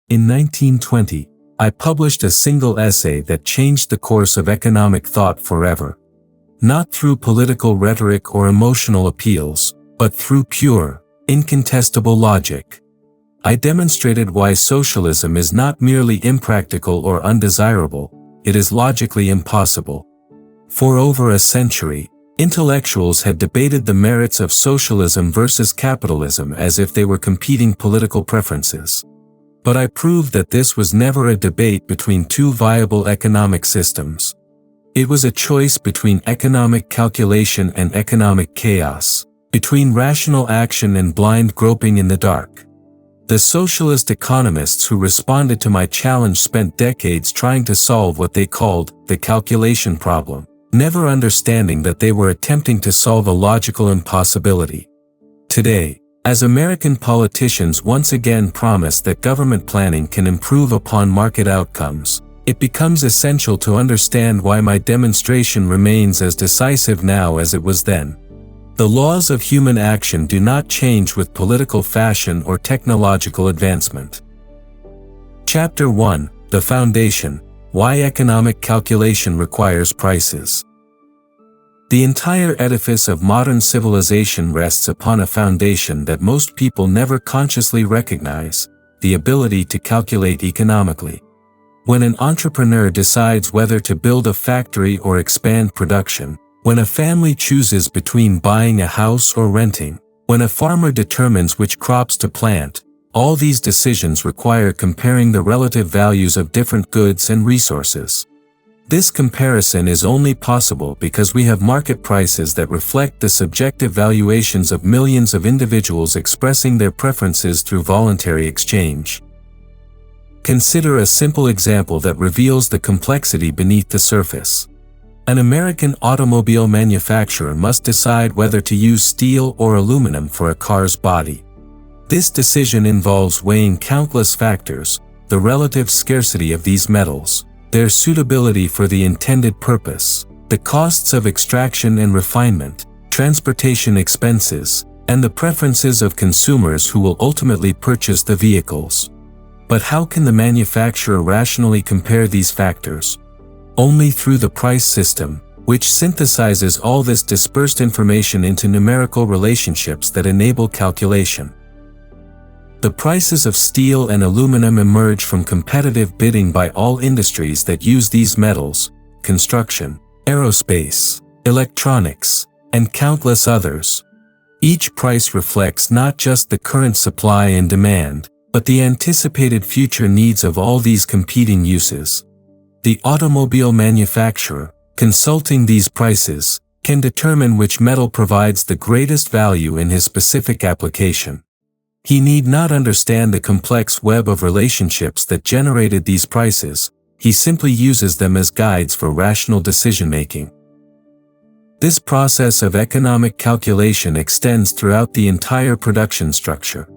In 1920, I published a single essay that changed the course of economic thought forever. Not through political rhetoric or emotional appeals, but through pure, incontestable logic. I demonstrated why socialism is not merely impractical or undesirable, it is logically impossible. For over a century, intellectuals had debated the merits of socialism versus capitalism as if they were competing political preferences. But I proved that this was never a debate between two viable economic systems. It was a choice between economic calculation and economic chaos, between rational action and blind groping in the dark. The socialist economists who responded to my challenge spent decades trying to solve what they called the calculation problem, never understanding that they were attempting to solve a logical impossibility. Today, as American politicians once again promise that government planning can improve upon market outcomes, it becomes essential to understand why my demonstration remains as decisive now as it was then. The laws of human action do not change with political fashion or technological advancement. Chapter 1: The Foundation: Why Economic Calculation Requires Prices. The entire edifice of modern civilization rests upon a foundation that most people never consciously recognize: the ability to calculate economically. When an entrepreneur decides whether to build a factory or expand production, when a family chooses between buying a house or renting, when a farmer determines which crops to plant, all these decisions require comparing the relative values of different goods and resources. This comparison is only possible because we have market prices that reflect the subjective valuations of millions of individuals expressing their preferences through voluntary exchange. Consider a simple example that reveals the complexity beneath the surface. An American automobile manufacturer must decide whether to use steel or aluminum for a car's body. This decision involves weighing countless factors: the relative scarcity of these metals, their suitability for the intended purpose, the costs of extraction and refinement, transportation expenses, and the preferences of consumers who will ultimately purchase the vehicles. But how can the manufacturer rationally compare these factors? Only through the price system, which synthesizes all this dispersed information into numerical relationships that enable calculation. The prices of steel and aluminum emerge from competitive bidding by all industries that use these metals: construction, aerospace, electronics, and countless others. Each price reflects not just the current supply and demand, but the anticipated future needs of all these competing uses. The automobile manufacturer, consulting these prices, can determine which metal provides the greatest value in his specific application. He need not understand the complex web of relationships that generated these prices, he simply uses them as guides for rational decision-making. This process of economic calculation extends throughout the entire production structure.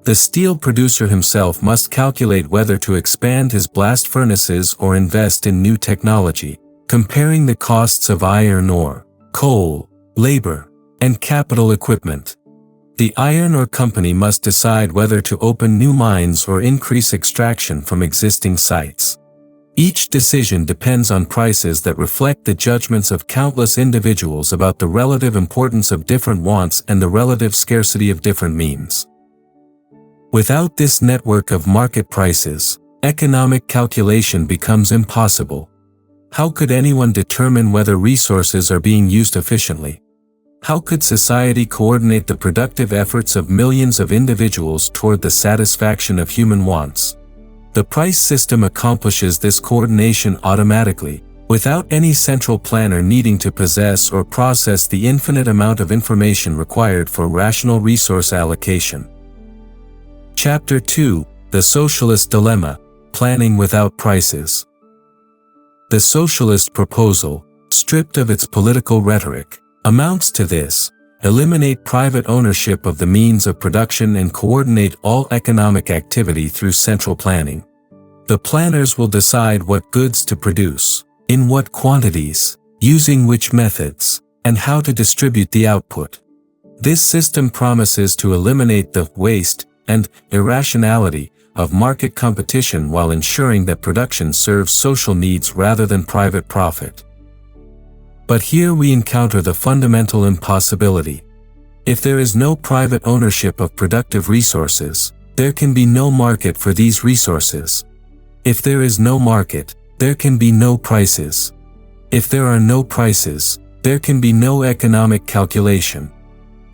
The steel producer himself must calculate whether to expand his blast furnaces or invest in new technology, comparing the costs of iron ore, coal, labor, and capital equipment. The iron ore company must decide whether to open new mines or increase extraction from existing sites. Each decision depends on prices that reflect the judgments of countless individuals about the relative importance of different wants and the relative scarcity of different means. Without this network of market prices, economic calculation becomes impossible. How could anyone determine whether resources are being used efficiently? How could society coordinate the productive efforts of millions of individuals toward the satisfaction of human wants? The price system accomplishes this coordination automatically, without any central planner needing to possess or process the infinite amount of information required for rational resource allocation. Chapter 2: The Socialist Dilemma: Planning Without Prices. The socialist proposal, stripped of its political rhetoric, amounts to this: eliminate private ownership of the means of production and coordinate all economic activity through central planning. The planners will decide what goods to produce, in what quantities, using which methods, and how to distribute the output. This system promises to eliminate the waste and irrationality of market competition while ensuring that production serves social needs rather than private profit. But here we encounter the fundamental impossibility. If there is no private ownership of productive resources, there can be no market for these resources. If there is no market, there can be no prices. If there are no prices, there can be no economic calculation.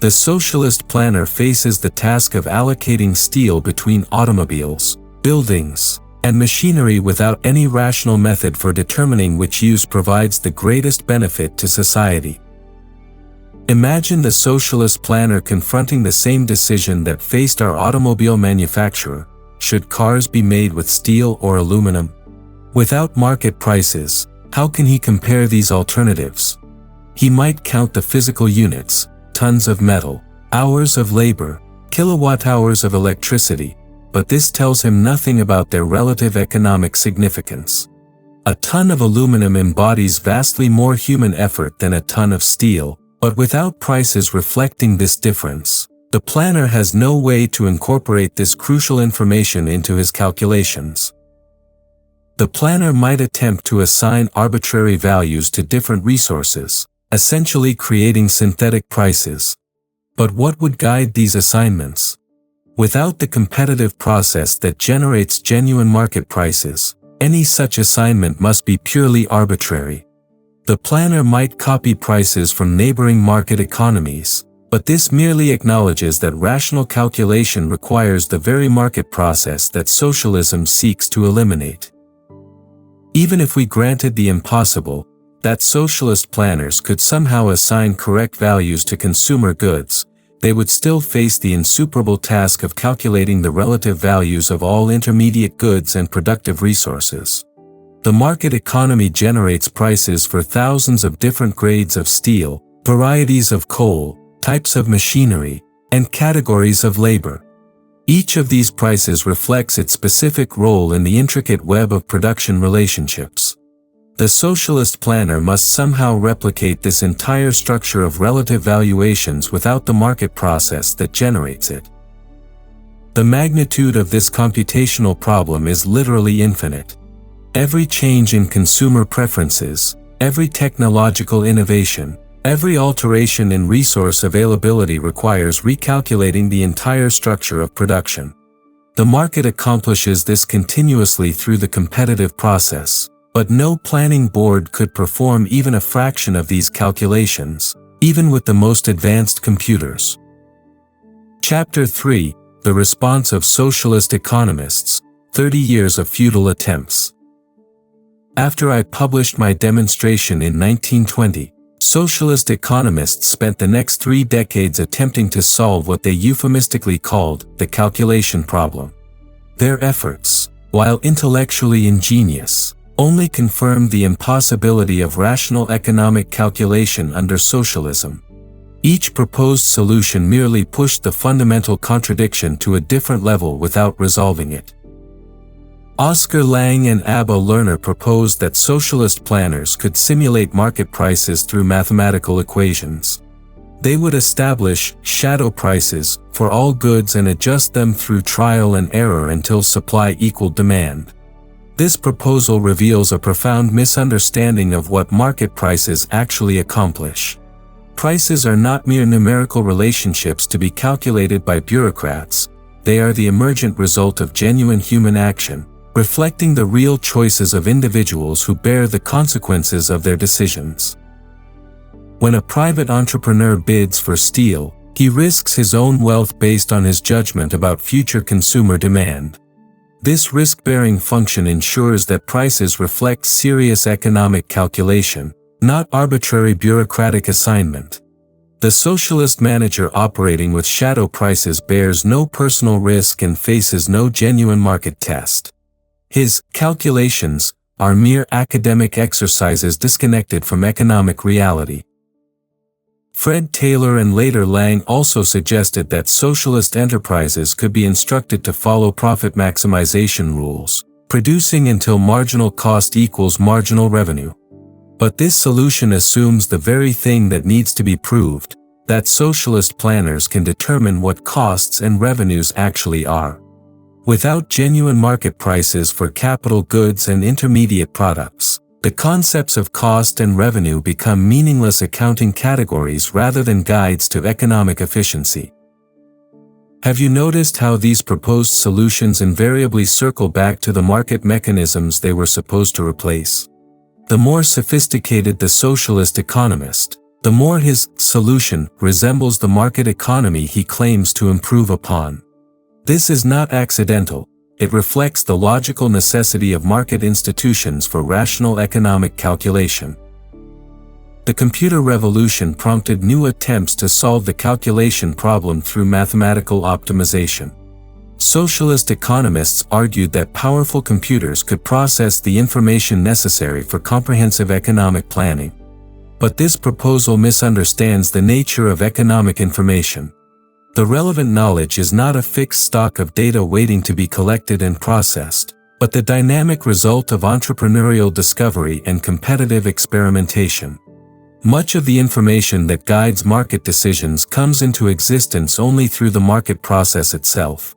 The socialist planner faces the task of allocating steel between automobiles, buildings, and machinery without any rational method for determining which use provides the greatest benefit to society. Imagine the socialist planner confronting the same decision that faced our automobile manufacturer: should cars be made with steel or aluminum? Without market prices, how can he compare these alternatives? He might count the physical units, tons of metal, hours of labor, kilowatt-hours of electricity, but this tells him nothing about their relative economic significance. A ton of aluminum embodies vastly more human effort than a ton of steel, but without prices reflecting this difference, the planner has no way to incorporate this crucial information into his calculations. The planner might attempt to assign arbitrary values to different resources, essentially creating synthetic prices. But what would guide these assignments? Without the competitive process that generates genuine market prices, any such assignment must be purely arbitrary. The planner might copy prices from neighboring market economies, but this merely acknowledges that rational calculation requires the very market process that socialism seeks to eliminate. Even if we granted the impossible, that socialist planners could somehow assign correct values to consumer goods, they would still face the insuperable task of calculating the relative values of all intermediate goods and productive resources. The market economy generates prices for thousands of different grades of steel, varieties of coal, types of machinery, and categories of labor. Each of these prices reflects its specific role in the intricate web of production relationships. The socialist planner must somehow replicate this entire structure of relative valuations without the market process that generates it. The magnitude of this computational problem is literally infinite. Every change in consumer preferences, every technological innovation, every alteration in resource availability requires recalculating the entire structure of production. The market accomplishes this continuously through the competitive process, but no planning board could perform even a fraction of these calculations, even with the most advanced computers. Chapter 3: The Response of Socialist Economists, 30 Years of Futile Attempts. After I published my demonstration in 1920, socialist economists spent the next 3 decades attempting to solve what they euphemistically called the calculation problem. Their efforts, while intellectually ingenious, only confirmed the impossibility of rational economic calculation under socialism. Each proposed solution merely pushed the fundamental contradiction to a different level without resolving it. Oscar Lange and Abba Lerner proposed that socialist planners could simulate market prices through mathematical equations. They would establish shadow prices for all goods and adjust them through trial and error until supply equaled demand. This proposal reveals a profound misunderstanding of what market prices actually accomplish. Prices are not mere numerical relationships to be calculated by bureaucrats, they are the emergent result of genuine human action, reflecting the real choices of individuals who bear the consequences of their decisions. When a private entrepreneur bids for steel, he risks his own wealth based on his judgment about future consumer demand. This risk-bearing function ensures that prices reflect serious economic calculation, not arbitrary bureaucratic assignment. The socialist manager operating with shadow prices bears no personal risk and faces no genuine market test. His calculations are mere academic exercises disconnected from economic reality. Fred Taylor and later Lange also suggested that socialist enterprises could be instructed to follow profit maximization rules, producing until marginal cost equals marginal revenue. But this solution assumes the very thing that needs to be proved, that socialist planners can determine what costs and revenues actually are. Without genuine market prices for capital goods and intermediate products, the concepts of cost and revenue become meaningless accounting categories rather than guides to economic efficiency. Have you noticed how these proposed solutions invariably circle back to the market mechanisms they were supposed to replace? The more sophisticated the socialist economist, the more his solution resembles the market economy he claims to improve upon. This is not accidental. It reflects the logical necessity of market institutions for rational economic calculation. The computer revolution prompted new attempts to solve the calculation problem through mathematical optimization. Socialist economists argued that powerful computers could process the information necessary for comprehensive economic planning. But this proposal misunderstands the nature of economic information. The relevant knowledge is not a fixed stock of data waiting to be collected and processed, but the dynamic result of entrepreneurial discovery and competitive experimentation. Much of the information that guides market decisions comes into existence only through the market process itself.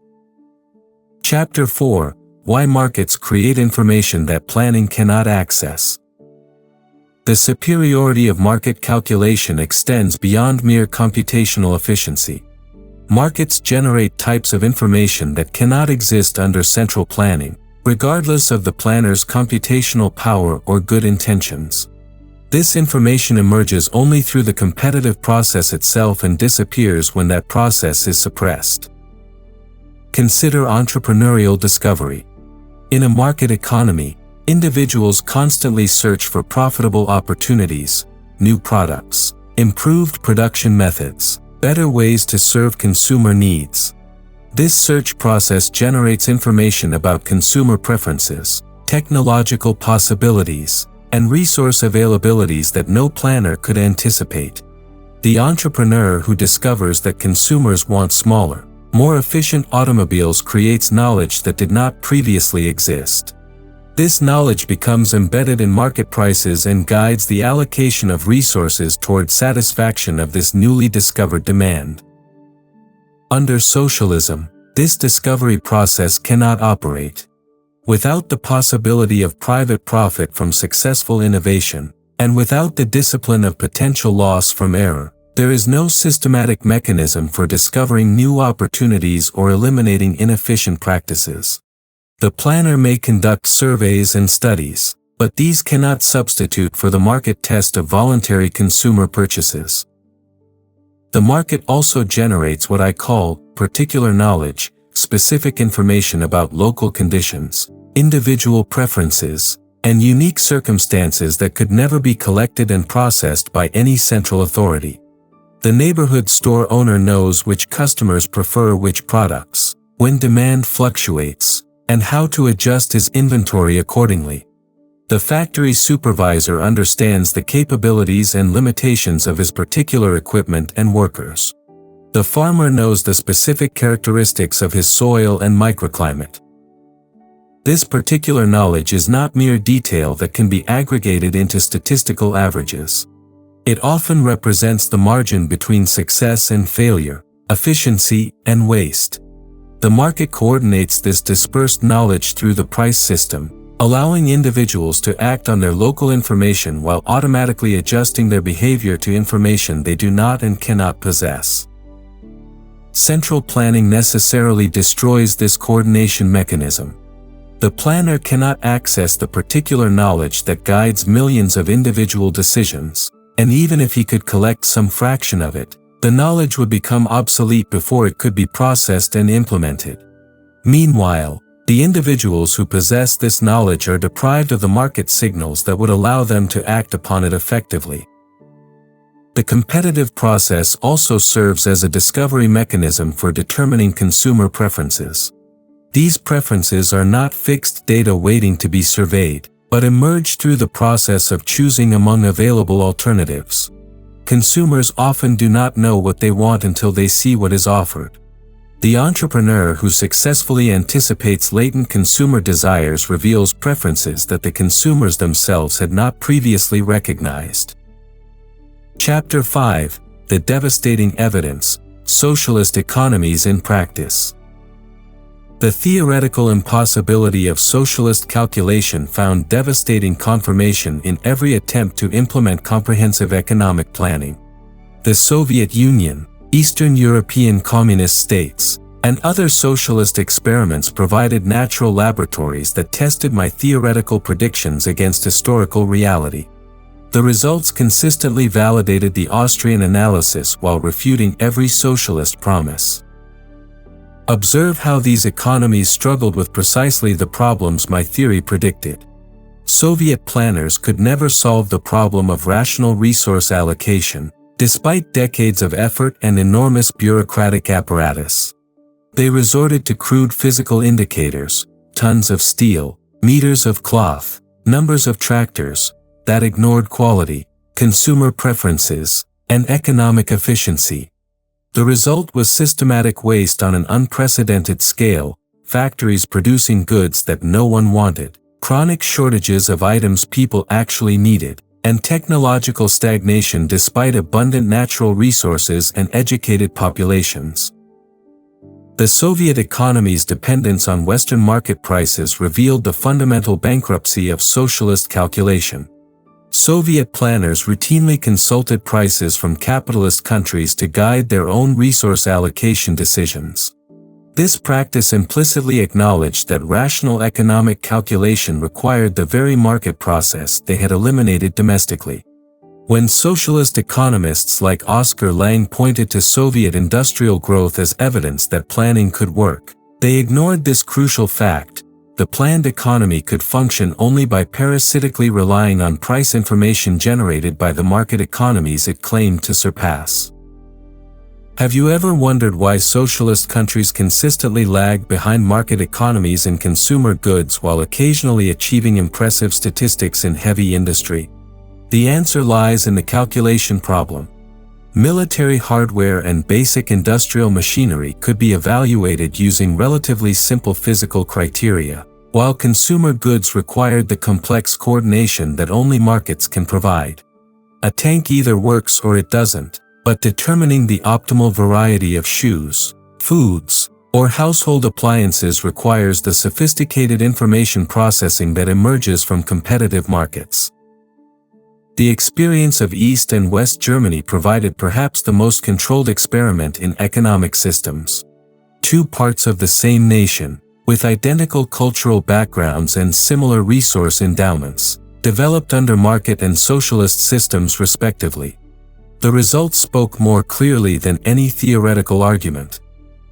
Chapter 4: Why Markets Create Information That Planning Cannot Access. The superiority of market calculation extends beyond mere computational efficiency. Markets generate types of information that cannot exist under central planning, regardless of the planner's computational power or good intentions. This information emerges only through the competitive process itself and disappears when that process is suppressed. Consider entrepreneurial discovery. In a market economy, individuals constantly search for profitable opportunities, new products, improved production methods, better ways to serve consumer needs. This search process generates information about consumer preferences, technological possibilities, and resource availabilities that no planner could anticipate. The entrepreneur who discovers that consumers want smaller, more efficient automobiles creates knowledge that did not previously exist. This knowledge becomes embedded in market prices and guides the allocation of resources toward satisfaction of this newly discovered demand. Under socialism, this discovery process cannot operate. Without the possibility of private profit from successful innovation, and without the discipline of potential loss from error, there is no systematic mechanism for discovering new opportunities or eliminating inefficient practices. The planner may conduct surveys and studies, but these cannot substitute for the market test of voluntary consumer purchases. The market also generates what I call particular knowledge, specific information about local conditions, individual preferences, and unique circumstances that could never be collected and processed by any central authority. The neighborhood store owner knows which customers prefer which products, when demand fluctuates, and how to adjust his inventory accordingly. The factory supervisor understands the capabilities and limitations of his particular equipment and workers. The farmer knows the specific characteristics of his soil and microclimate. This particular knowledge is not mere detail that can be aggregated into statistical averages. It often represents the margin between success and failure, efficiency and waste. The market coordinates this dispersed knowledge through the price system, allowing individuals to act on their local information while automatically adjusting their behavior to information they do not and cannot possess. Central planning necessarily destroys this coordination mechanism. The planner cannot access the particular knowledge that guides millions of individual decisions, and even if he could collect some fraction of it, the knowledge would become obsolete before it could be processed and implemented. Meanwhile, the individuals who possess this knowledge are deprived of the market signals that would allow them to act upon it effectively. The competitive process also serves as a discovery mechanism for determining consumer preferences. These preferences are not fixed data waiting to be surveyed, but emerge through the process of choosing among available alternatives. Consumers often do not know what they want until they see what is offered. The entrepreneur who successfully anticipates latent consumer desires reveals preferences that the consumers themselves had not previously recognized. Chapter 5: The Devastating Evidence: Socialist Economies in Practice. The theoretical impossibility of socialist calculation found devastating confirmation in every attempt to implement comprehensive economic planning. The Soviet Union, Eastern European communist states, and other socialist experiments provided natural laboratories that tested my theoretical predictions against historical reality. The results consistently validated the Austrian analysis while refuting every socialist promise. Observe how these economies struggled with precisely the problems my theory predicted. Soviet planners could never solve the problem of rational resource allocation, despite decades of effort and enormous bureaucratic apparatus. They resorted to crude physical indicators, tons of steel, meters of cloth, numbers of tractors, that ignored quality, consumer preferences, and economic efficiency. The result was systematic waste on an unprecedented scale, factories producing goods that no one wanted, chronic shortages of items people actually needed, and technological stagnation despite abundant natural resources and educated populations. The Soviet economy's dependence on Western market prices revealed the fundamental bankruptcy of socialist calculation. Soviet planners routinely consulted prices from capitalist countries to guide their own resource allocation decisions. This practice implicitly acknowledged that rational economic calculation required the very market process they had eliminated domestically. When socialist economists like Oscar Lange pointed to Soviet industrial growth as evidence that planning could work, they ignored this crucial fact. The planned economy could function only by parasitically relying on price information generated by the market economies it claimed to surpass. Have you ever wondered why socialist countries consistently lag behind market economies in consumer goods while occasionally achieving impressive statistics in heavy industry? The answer lies in the calculation problem. Military hardware and basic industrial machinery could be evaluated using relatively simple physical criteria, while consumer goods required the complex coordination that only markets can provide. A tank either works or it doesn't, but determining the optimal variety of shoes, foods, or household appliances requires the sophisticated information processing that emerges from competitive markets. The experience of East and West Germany provided perhaps the most controlled experiment in economic systems. Two parts of the same nation, with identical cultural backgrounds and similar resource endowments, developed under market and socialist systems respectively. The results spoke more clearly than any theoretical argument.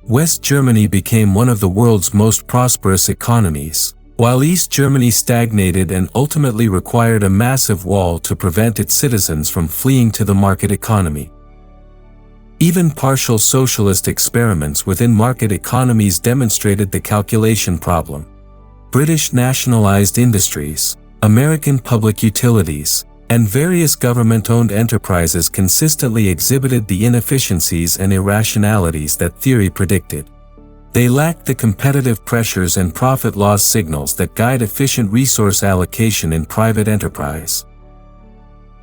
West Germany became one of the world's most prosperous economies, while East Germany stagnated and ultimately required a massive wall to prevent its citizens from fleeing to the market economy. Even partial socialist experiments within market economies demonstrated the calculation problem. British nationalized industries, American public utilities, and various government-owned enterprises consistently exhibited the inefficiencies and irrationalities that theory predicted. They lacked the competitive pressures and profit loss signals that guide efficient resource allocation in private enterprise.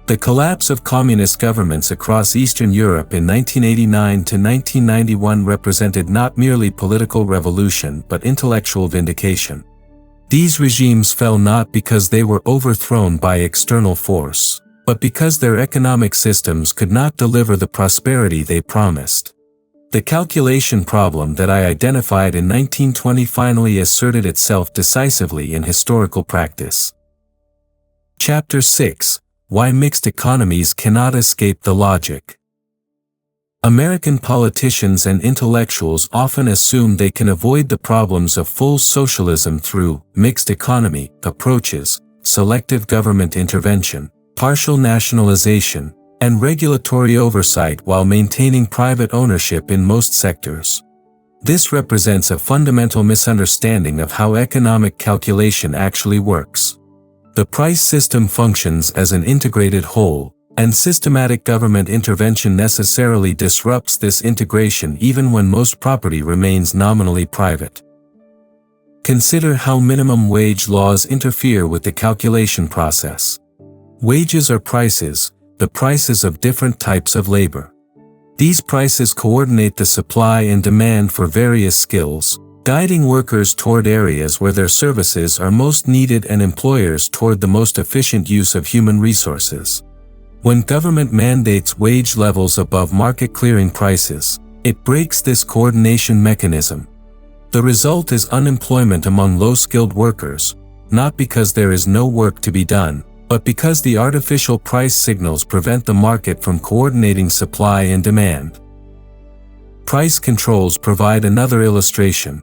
The collapse of communist governments across Eastern Europe in 1989 to 1991 represented not merely political revolution but intellectual vindication. These regimes fell not because they were overthrown by external force, but because their economic systems could not deliver the prosperity they promised. The calculation problem that I identified in 1920 finally asserted itself decisively in historical practice. Chapter 6: Why Mixed Economies Cannot Escape the Logic. American politicians and intellectuals often assume they can avoid the problems of full socialism through mixed economy approaches, selective government intervention, partial nationalization, and regulatory oversight while maintaining private ownership in most sectors. This represents a fundamental misunderstanding of how economic calculation actually works. The price system functions as an integrated whole, and systematic government intervention necessarily disrupts this integration even when most property remains nominally private. Consider how minimum wage laws interfere with the calculation process. Wages are prices, the prices of different types of labor. These prices coordinate the supply and demand for various skills, guiding workers toward areas where their services are most needed and employers toward the most efficient use of human resources. When government mandates wage levels above market clearing prices, it breaks this coordination mechanism. The result is unemployment among low-skilled workers, not because there is no work to be done, but because the artificial price signals prevent the market from coordinating supply and demand. Price controls provide another illustration.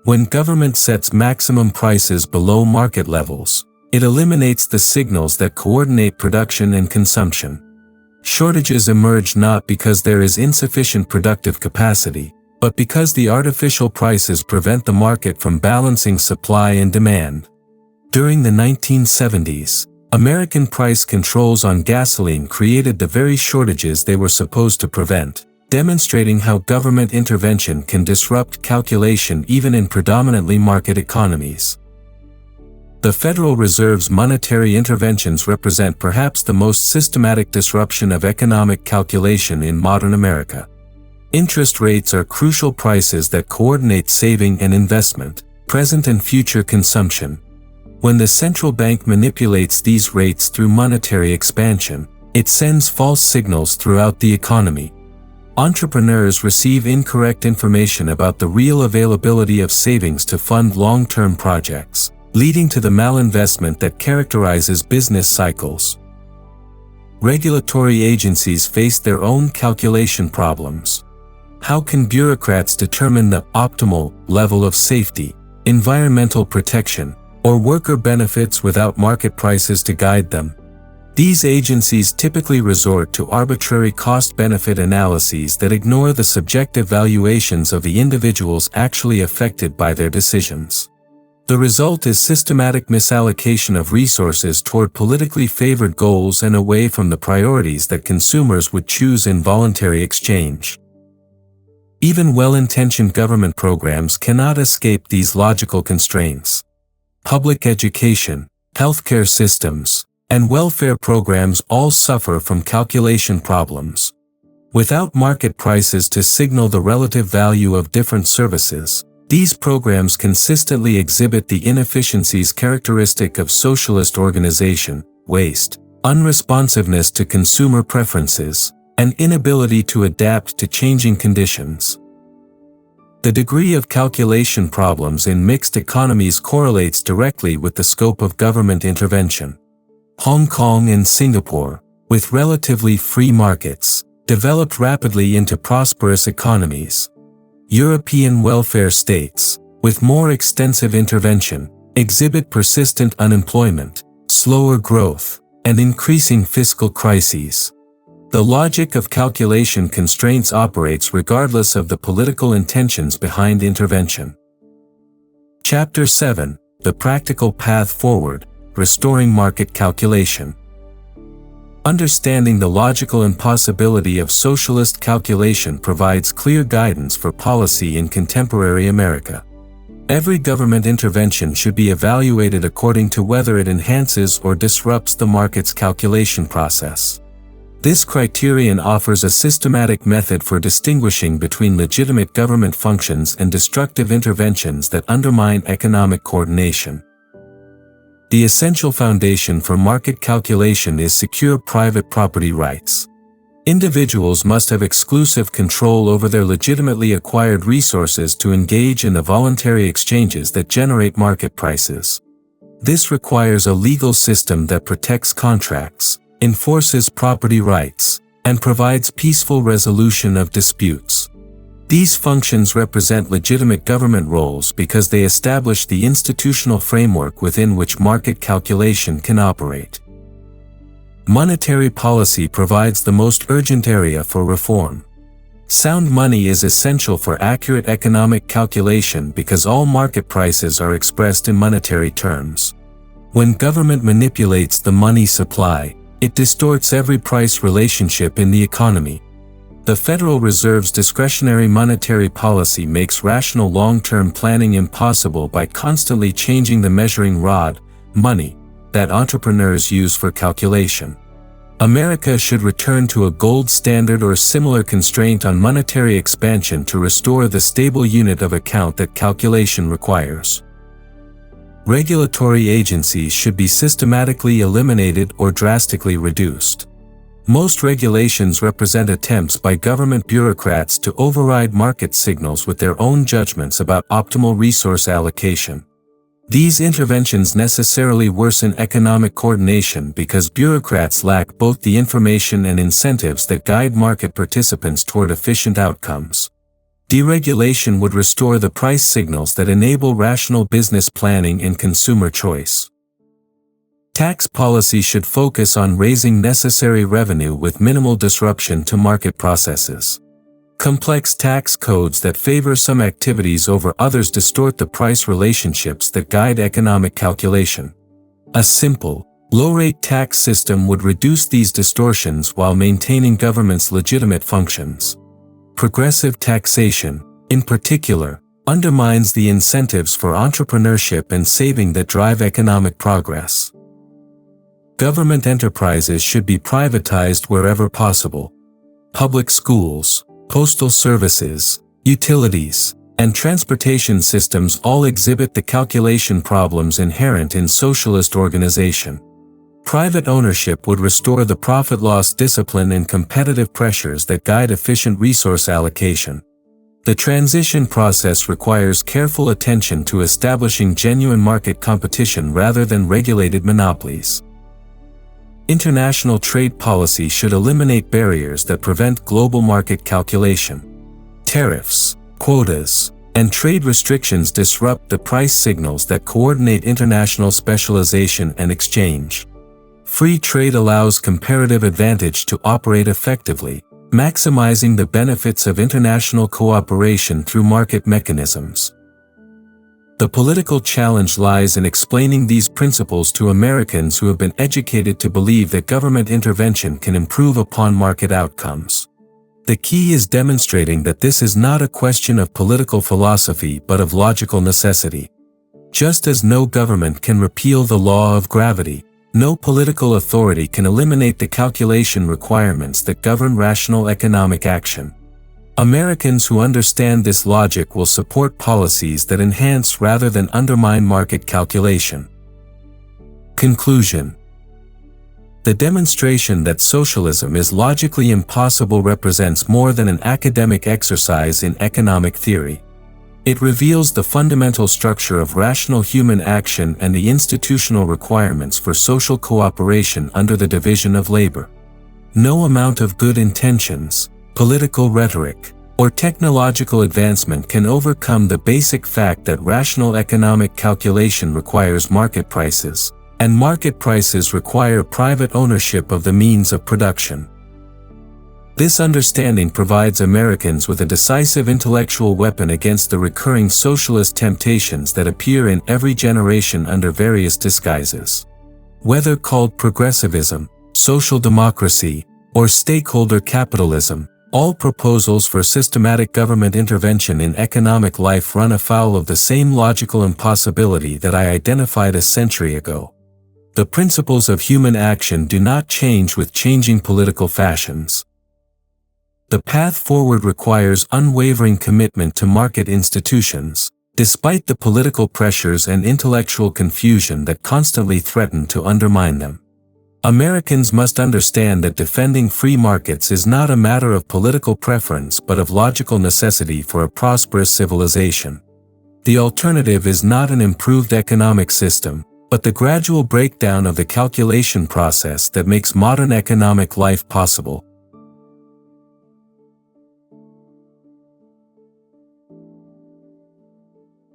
When government sets maximum prices below market levels, it eliminates the signals that coordinate production and consumption. Shortages emerge not because there is insufficient productive capacity, but because the artificial prices prevent the market from balancing supply and demand. During the 1970s, American price controls on gasoline created the very shortages they were supposed to prevent, demonstrating how government intervention can disrupt calculation even in predominantly market economies. The Federal Reserve's monetary interventions represent perhaps the most systematic disruption of economic calculation in modern America. Interest rates are crucial prices that coordinate saving and investment, present and future consumption. When the central bank manipulates these rates through monetary expansion, it sends false signals throughout the economy. Entrepreneurs receive incorrect information about the real availability of savings to fund long-term projects, leading to the malinvestment that characterizes business cycles. Regulatory agencies face their own calculation problems. How can bureaucrats determine the optimal level of safety, environmental protection, or worker benefits without market prices to guide them? These agencies typically resort to arbitrary cost-benefit analyses that ignore the subjective valuations of the individuals actually affected by their decisions. The result is systematic misallocation of resources toward politically favored goals and away from the priorities that consumers would choose in voluntary exchange. Even well-intentioned government programs cannot escape these logical constraints. Public education, healthcare systems, and welfare programs all suffer from calculation problems. Without market prices to signal the relative value of different services, these programs consistently exhibit the inefficiencies characteristic of socialist organization, waste, unresponsiveness to consumer preferences, and inability to adapt to changing conditions. The degree of calculation problems in mixed economies correlates directly with the scope of government intervention. Hong Kong and Singapore, with relatively free markets, developed rapidly into prosperous economies. European welfare states, with more extensive intervention, exhibit persistent unemployment, slower growth, and increasing fiscal crises. The logic of calculation constraints operates regardless of the political intentions behind intervention. Chapter 7: The Practical Path Forward, Restoring Market Calculation. Understanding the logical impossibility of socialist calculation provides clear guidance for policy in contemporary America. Every government intervention should be evaluated according to whether it enhances or disrupts the market's calculation process. This criterion offers a systematic method for distinguishing between legitimate government functions and destructive interventions that undermine economic coordination. The essential foundation for market calculation is secure private property rights. Individuals must have exclusive control over their legitimately acquired resources to engage in the voluntary exchanges that generate market prices. This requires a legal system that protects contracts, enforces property rights, and provides peaceful resolution of disputes. These functions represent legitimate government roles because they establish the institutional framework within which market calculation can operate. Monetary policy provides the most urgent area for reform. Sound money is essential for accurate economic calculation because all market prices are expressed in monetary terms. When government manipulates the money supply, it distorts every price relationship in the economy. The Federal Reserve's discretionary monetary policy makes rational long-term planning impossible by constantly changing the measuring rod, money, that entrepreneurs use for calculation. America should return to a gold standard or similar constraint on monetary expansion to restore the stable unit of account that calculation requires. Regulatory agencies should be systematically eliminated or drastically reduced. Most regulations represent attempts by government bureaucrats to override market signals with their own judgments about optimal resource allocation. These interventions necessarily worsen economic coordination because bureaucrats lack both the information and incentives that guide market participants toward efficient outcomes. Deregulation would restore the price signals that enable rational business planning and consumer choice. Tax policy should focus on raising necessary revenue with minimal disruption to market processes. Complex tax codes that favor some activities over others distort the price relationships that guide economic calculation. A simple, low-rate tax system would reduce these distortions while maintaining government's legitimate functions. Progressive taxation, in particular, undermines the incentives for entrepreneurship and saving that drive economic progress. Government enterprises should be privatized wherever possible. Public schools, postal services, utilities, and transportation systems all exhibit the calculation problems inherent in socialist organization. Private ownership would restore the profit-loss discipline and competitive pressures that guide efficient resource allocation. The transition process requires careful attention to establishing genuine market competition rather than regulated monopolies. International trade policy should eliminate barriers that prevent global market calculation. Tariffs, quotas, and trade restrictions disrupt the price signals that coordinate international specialization and exchange. Free trade allows comparative advantage to operate effectively, maximizing the benefits of international cooperation through market mechanisms. The political challenge lies in explaining these principles to Americans who have been educated to believe that government intervention can improve upon market outcomes. The key is demonstrating that this is not a question of political philosophy but of logical necessity. Just as no government can repeal the law of gravity, no political authority can eliminate the calculation requirements that govern rational economic action. Americans who understand this logic will support policies that enhance rather than undermine market calculation. Conclusion. The demonstration that socialism is logically impossible represents more than an academic exercise in economic theory. It reveals the fundamental structure of rational human action and the institutional requirements for social cooperation under the division of labor. No amount of good intentions, political rhetoric, or technological advancement can overcome the basic fact that rational economic calculation requires market prices, and market prices require private ownership of the means of production. This understanding provides Americans with a decisive intellectual weapon against the recurring socialist temptations that appear in every generation under various disguises. Whether called progressivism, social democracy, or stakeholder capitalism, all proposals for systematic government intervention in economic life run afoul of the same logical impossibility that I identified a century ago. The principles of human action do not change with changing political fashions. The path forward requires unwavering commitment to market institutions, despite the political pressures and intellectual confusion that constantly threaten to undermine them. Americans must understand that defending free markets is not a matter of political preference but of logical necessity for a prosperous civilization. The alternative is not an improved economic system, but the gradual breakdown of the calculation process that makes modern economic life possible.